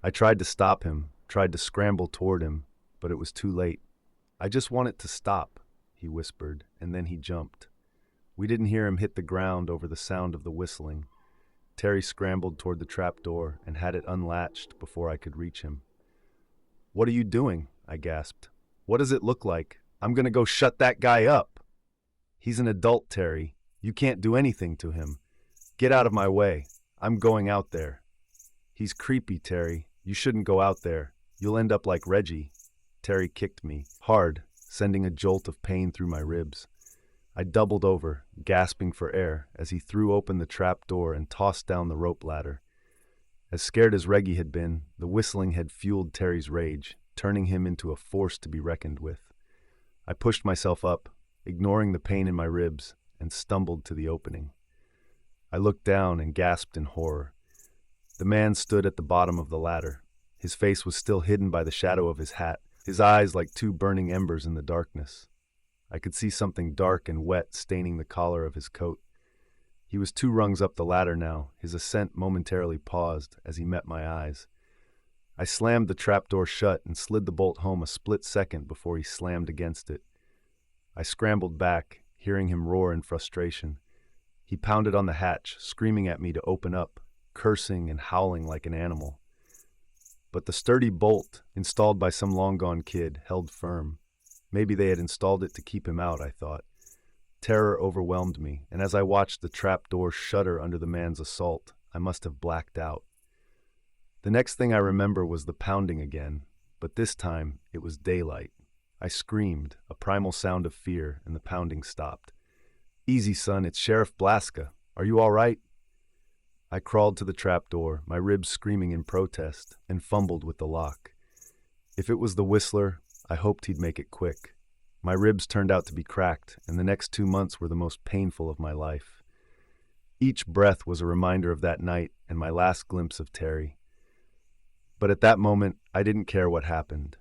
I tried to stop him, tried to scramble toward him, but it was too late. "I just want it to stop," he whispered, and then he jumped. We didn't hear him hit the ground over the sound of the whistling. Terry scrambled toward the trapdoor and had it unlatched before I could reach him. "What are you doing?" I gasped. "What does it look like? I'm gonna go shut that guy up." "He's an adult, Terry. You can't do anything to him. Get out of my way. I'm going out there." "He's creepy, Terry. You shouldn't go out there. You'll end up like Reggie." Terry kicked me, hard, sending a jolt of pain through my ribs. I doubled over, gasping for air, as he threw open the trap door and tossed down the rope ladder. As scared as Reggie had been, the whistling had fueled Terry's rage, turning him into a force to be reckoned with. I pushed myself up, ignoring the pain in my ribs, and stumbled to the opening. I looked down and gasped in horror. The man stood at the bottom of the ladder. His face was still hidden by the shadow of his hat, his eyes like two burning embers in the darkness. I could see something dark and wet staining the collar of his coat. He was 2 rungs up the ladder now, his ascent momentarily paused as he met my eyes. I slammed the trapdoor shut and slid the bolt home a split second before he slammed against it. I scrambled back, hearing him roar in frustration. He pounded on the hatch, screaming at me to open up, cursing and howling like an animal. But the sturdy bolt, installed by some long-gone kid, held firm. Maybe they had installed it to keep him out, I thought. Terror overwhelmed me, and as I watched the trap door shudder under the man's assault, I must have blacked out. The next thing I remember was the pounding again, but this time it was daylight. I screamed, a primal sound of fear, and the pounding stopped. "Easy, son, it's Sheriff Blaska. Are you all right?" I crawled to the trap door, my ribs screaming in protest, and fumbled with the lock. If it was the Whistler, I hoped he'd make it quick. My ribs turned out to be cracked, and the next 2 months were the most painful of my life. Each breath was a reminder of that night and my last glimpse of Terry. But at that moment, I didn't care what happened.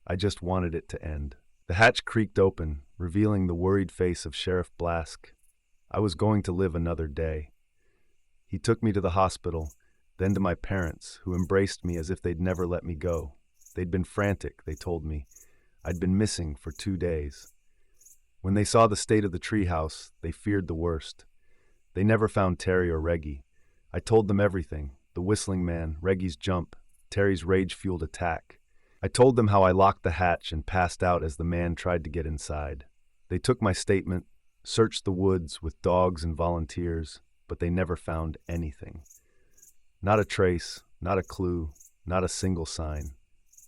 I just wanted it to end. The hatch creaked open, revealing the worried face of Sheriff Blask. I was going to live another day. He took me to the hospital, then to my parents, who embraced me as if they'd never let me go. They'd been frantic, they told me. I'd been missing for 2 days. When they saw the state of the treehouse, they feared the worst. They never found Terry or Reggie. I told them everything, the whistling man, Reggie's jump, Terry's rage-fueled attack. I told them how I locked the hatch and passed out as the man tried to get inside. They took my statement, searched the woods with dogs and volunteers, but they never found anything. Not a trace, not a clue, not a single sign.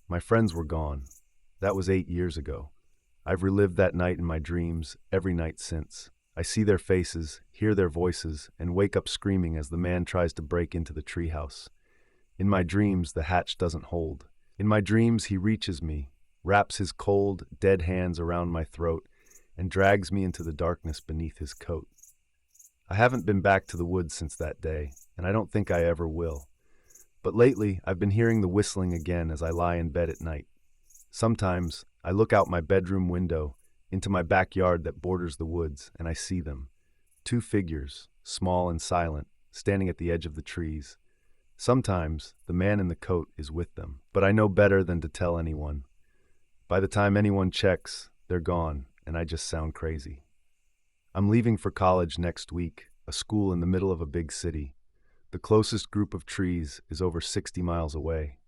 My friends were gone. That was 8 years ago. I've relived that night in my dreams every night since. I see their faces, hear their voices, and wake up screaming as the man tries to break into the treehouse. In my dreams, the hatch doesn't hold. In my dreams, he reaches me, wraps his cold, dead hands around my throat, and drags me into the darkness beneath his coat. I haven't been back to the woods since that day, and I don't think I ever will. But lately, I've been hearing the whistling again as I lie in bed at night. Sometimes, I look out my bedroom window into my backyard that borders the woods, and I see them. Two figures, small and silent, standing at the edge of the trees. Sometimes, the man in the coat is with them, but I know better than to tell anyone. By the time anyone checks, they're gone, and I just sound crazy. I'm leaving for college next week, a school in the middle of a big city. The closest group of trees is over 60 miles away.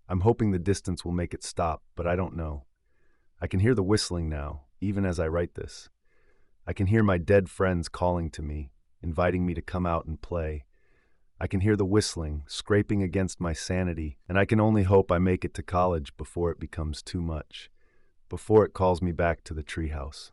I'm hoping the distance will make it stop, but I don't know. I can hear the whistling now, even as I write this. I can hear my dead friends calling to me, inviting me to come out and play. I can hear the whistling, scraping against my sanity, and I can only hope I make it to college before it becomes too much, before it calls me back to the treehouse.